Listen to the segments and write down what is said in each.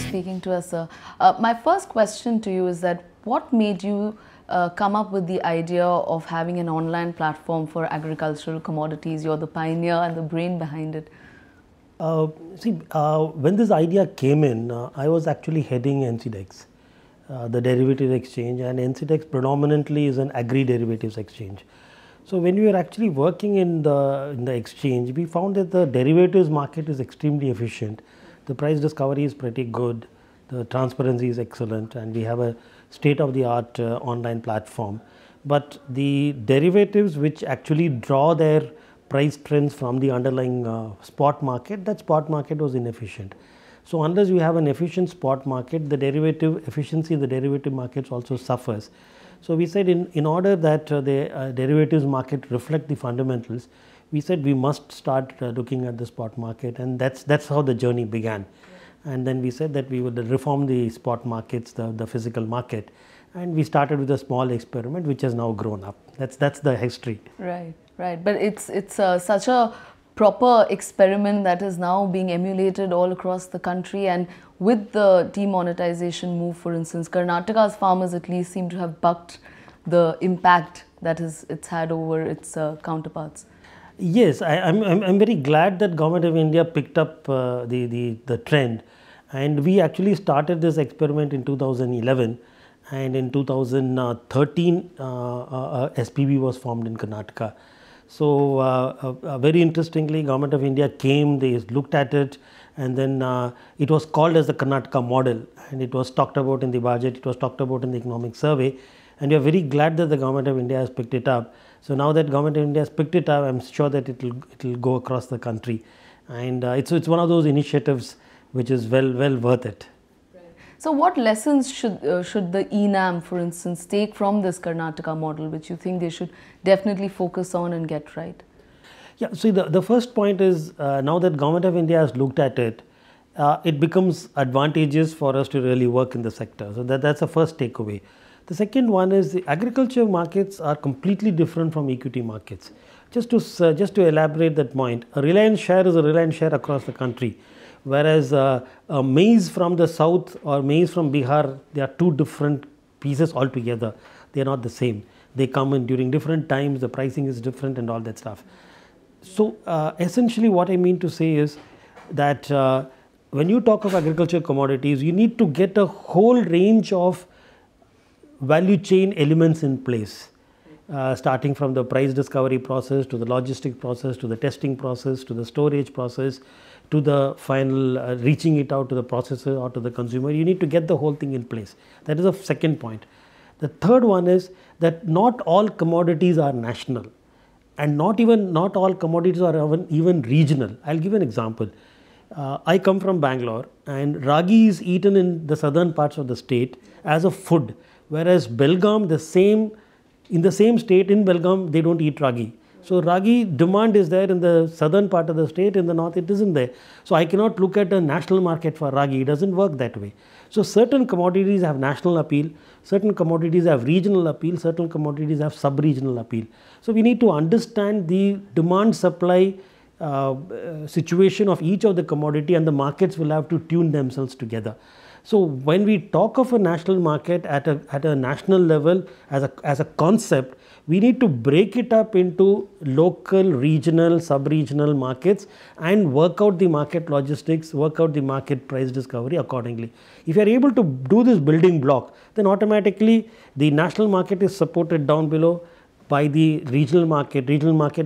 speaking to us, sir. My first question to you is that what made you come up with the idea of having an online platform for agricultural commodities? You're the pioneer and the brain behind it. When this idea came in, I was actually heading NCDEX, the derivatives exchange, and NCDEX predominantly is an agri derivatives exchange. So when we were actually working in the exchange, we found that the derivatives market is extremely efficient. The price discovery is pretty good, the transparency is excellent, and we have a state-of-the-art online platform. But the derivatives which actually draw their price trends from the underlying spot market, that spot market was inefficient. So unless you have an efficient spot market, the derivative efficiency in the derivative markets also suffers. So we said in order that the derivatives market reflect the fundamentals, we said we must start looking at the spot market, and that's how the journey began. And then we said that we would reform the spot markets, the physical market, and we started with a small experiment which has now grown up. That's the history. Right, right. But it's such a proper experiment that is now being emulated all across the country, and with the demonetization move, for instance, Karnataka's farmers at least seem to have bucked the impact that it's had over its counterparts. Yes, I'm very glad that Government of India picked up the trend, and we actually started this experiment in 2011, and in 2013 SPB was formed in Karnataka. So very interestingly, Government of India came, they looked at it, and then it was called as the Karnataka model, and it was talked about in the budget, it was talked about in the economic survey, and we are very glad that the Government of India has picked it up. So now that Government of India has picked it up, I'm sure that it will go across the country, and it's one of those initiatives which is well worth it. So what lessons should the ENAM, for instance, take from this Karnataka model, which you think they should definitely focus on and get right? Yeah, so the first point is now that Government of India has looked at it, it becomes advantageous for us to really work in the sector. So that's the first takeaway. The second one is the agriculture markets are completely different from equity markets. Just to elaborate that point, a Reliance share is a Reliance share across the country. Whereas maize from the south or maize from Bihar, they are two different pieces altogether. They are not the same. They come in during different times, the pricing is different and all that stuff. So essentially what I mean to say is that when you talk of agricultural commodities, you need to get a whole range of value chain elements in place. Starting from the price discovery process, to the logistic process, to the testing process, to the storage process, to the final reaching it out to the processor or to the consumer. You need to get the whole thing in place. That is the second point. The third one is that not all commodities are national, and not all commodities are even regional. I'll give an example. I come from Bangalore, and ragi is eaten in the southern parts of the state as a food, whereas Belgaum, in the same state in Belgaum, they don't eat ragi. So ragi demand is there in the southern part of the state, in the north it isn't there. So I cannot look at a national market for ragi, it doesn't work that way. So certain commodities have national appeal, certain commodities have regional appeal, certain commodities have sub-regional appeal. So we need to understand the demand supply situation of each of the commodity, and the markets will have to tune themselves together. So when we talk of a national market at a national level as a concept, we need to break it up into local, regional, sub-regional markets and work out the market logistics, work out the market price discovery accordingly. If you are able to do this building block, then automatically the national market is supported down below by the regional market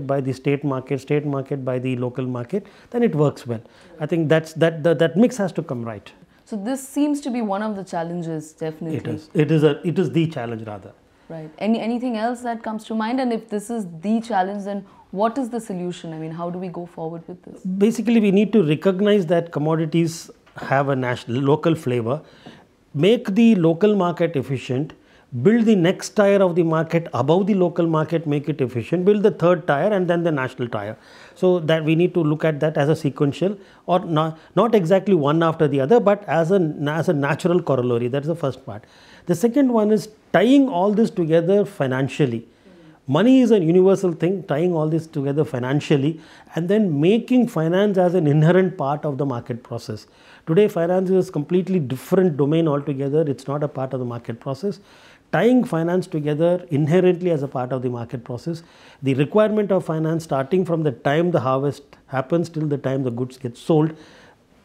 by the state market by the local market, then it works well. I think that mix has to come right. So this seems to be one of the challenges, definitely. It is the challenge rather. Right. Anything else that comes to mind? And if this is the challenge, then what is the solution? I mean, how do we go forward with this? Basically, we need to recognize that commodities have a local flavor, make the local market efficient, build the next tier of the market above the local market, make it efficient, build the third tier and then the national tier. So that we need to look at that as a sequential, or not exactly one after the other, but as a natural corollary. That's the first part. The second one is tying all this together financially. Money is a universal thing, tying all this together financially and then making finance as an inherent part of the market process. Today, finance is a completely different domain altogether. It's not a part of the market process. Tying finance together inherently as a part of the market process, the requirement of finance starting from the time the harvest happens till the time the goods get sold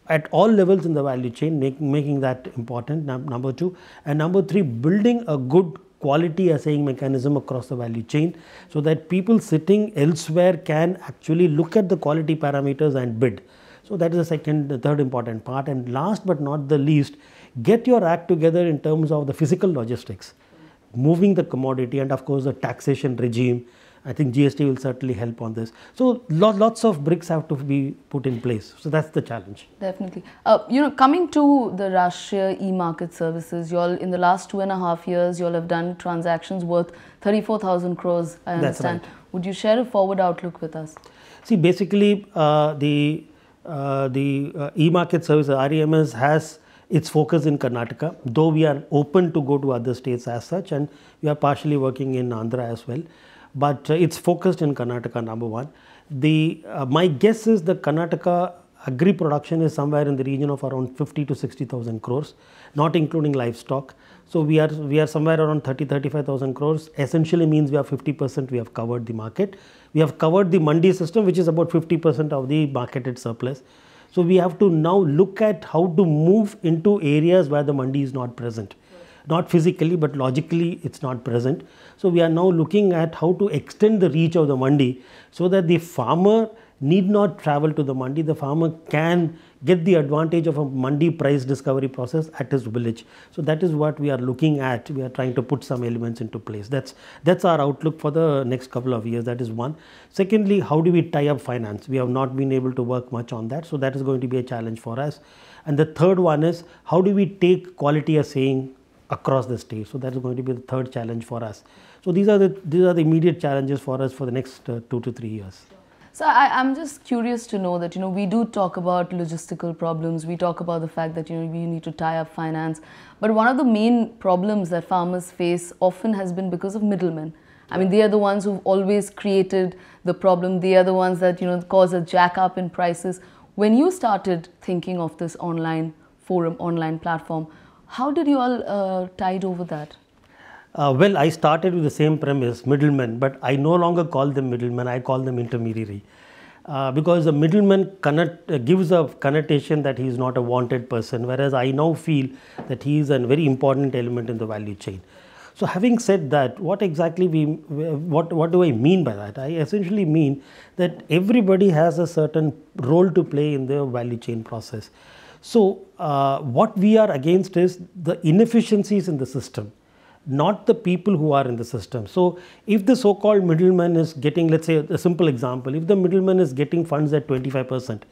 at all levels in the value chain, making that important, number two. And number three, building a good quality assaying mechanism across the value chain so that people sitting elsewhere can actually look at the quality parameters and bid. So that is the third important part. And last but not the least, get your act together in terms of the physical logistics, moving the commodity, and of course the taxation regime. I think GST will certainly help on this. So lots of bricks have to be put in place. So that's the challenge. Definitely. Coming to the Rashtriya E-Market Services, you all in the last 2.5 years, you all have done transactions worth 34,000 crores, I understand. That's right. Would you share a forward outlook with us? See, basically the E-Market Service, REMS, has its focus in Karnataka, though we are open to go to other states as such, and we are partially working in Andhra as well. But it's focused in Karnataka, number one. My guess is the Karnataka agri production is somewhere in the region of around 50 to 60,000 crores, not including livestock. So we are somewhere around 35,000 crores. Essentially means we are 50%. We have covered the market. We have covered the mandi system, which is about 50% of the marketed surplus. So we have to now look at how to move into areas where the mandi is not present. Not physically, but logically it's not present. So we are now looking at how to extend the reach of the mandi so that the farmer need not travel to the mandi. The farmer can get the advantage of a mandi price discovery process at his village. So that is what we are looking at. We are trying to put some elements into place. That's our outlook for the next couple of years. That is one. Secondly, how do we tie up finance? We have not been able to work much on that. So that is going to be a challenge for us. And the third one is how do we take quality assaying across the state. So that is going to be the third challenge for us. So these are the immediate challenges for us for the next 2 to 3 years. So I'm just curious to know that, we do talk about logistical problems. We talk about the fact that, we need to tie up finance. But one of the main problems that farmers face often has been because of middlemen. I mean, they are the ones who've always created the problem. They are the ones that, cause a jack up in prices. When you started thinking of this online forum, online platform, how did you all tide over that? Well, I started with the same premise, middlemen, but I no longer call them middlemen, I call them intermediary. Because the middleman gives a connotation that he is not a wanted person, whereas I now feel that he is a very important element in the value chain. So having said that, what exactly what do I mean by that? I essentially mean that everybody has a certain role to play in the value chain process. So what we are against is the inefficiencies in the system, not the people who are in the system. So if the so-called middleman is getting, let's say a simple example, if the middleman is getting funds at 25%,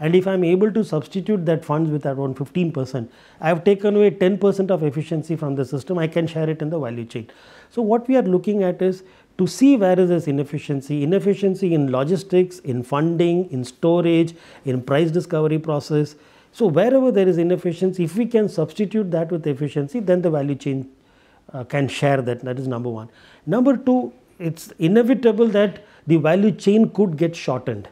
and if I am able to substitute that funds with around 15%, I have taken away 10% of efficiency from the system, I can share it in the value chain. So what we are looking at is to see where is this inefficiency in logistics, in funding, in storage, in price discovery process. So wherever there is inefficiency, if we can substitute that with efficiency, then the value chain can share that. That is number one. Number two, it's inevitable that the value chain could get shortened.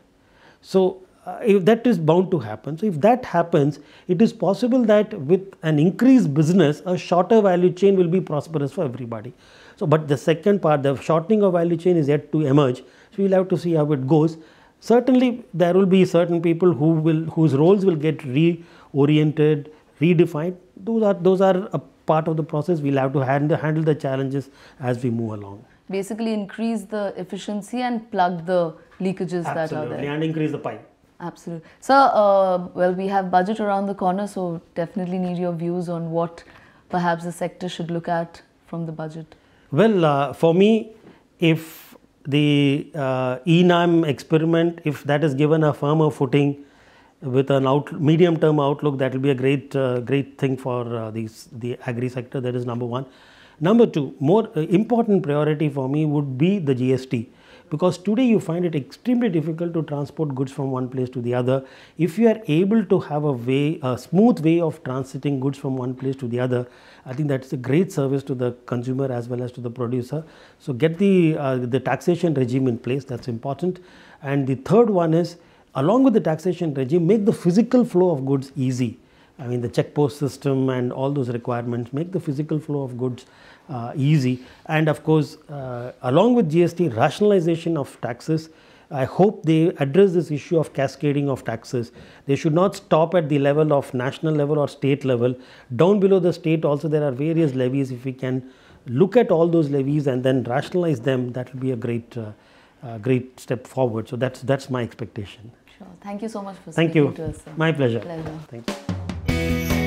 So if that is bound to happen. So if that happens, it is possible that with an increased business, a shorter value chain will be prosperous for everybody. So, but the second part, the shortening of value chain is yet to emerge. So we'll have to see how it goes. Certainly, there will be certain people whose roles will get reoriented, redefined. Those are a part of the process. We'll have to handle the challenges as we move along. Basically, increase the efficiency and plug the leakages that are there. Absolutely, and increase the pie. Absolutely. So, well, we have budget around the corner, so definitely need your views on what perhaps the sector should look at from the budget. Well, for me, if the ENAM experiment, if that is given a firmer footing with an medium-term outlook, that will be a great thing for the agri sector. That is number one. Number two, more important priority for me would be the GST. because today you find it extremely difficult to transport goods from one place to the other. If you are able to have a smooth way of transiting goods from one place to the other, I think that's a great service to the consumer as well as to the producer. So get the taxation regime in place, that's important. And the third one is, along with the taxation regime, make the physical flow of goods easy. I mean, the check post system and all those requirements, make the physical flow of goods easy. And of course, along with GST, rationalization of taxes. I hope they address this issue of cascading of taxes. They should not stop at the level of national level or state level. Down below the state also there are various levies. If we can look at all those levies and then rationalize them, that will be a great step forward. So that's my expectation. Sure. Thank you so much for Thank speaking you. to us, sir. My pleasure. Pleasure. Thank you.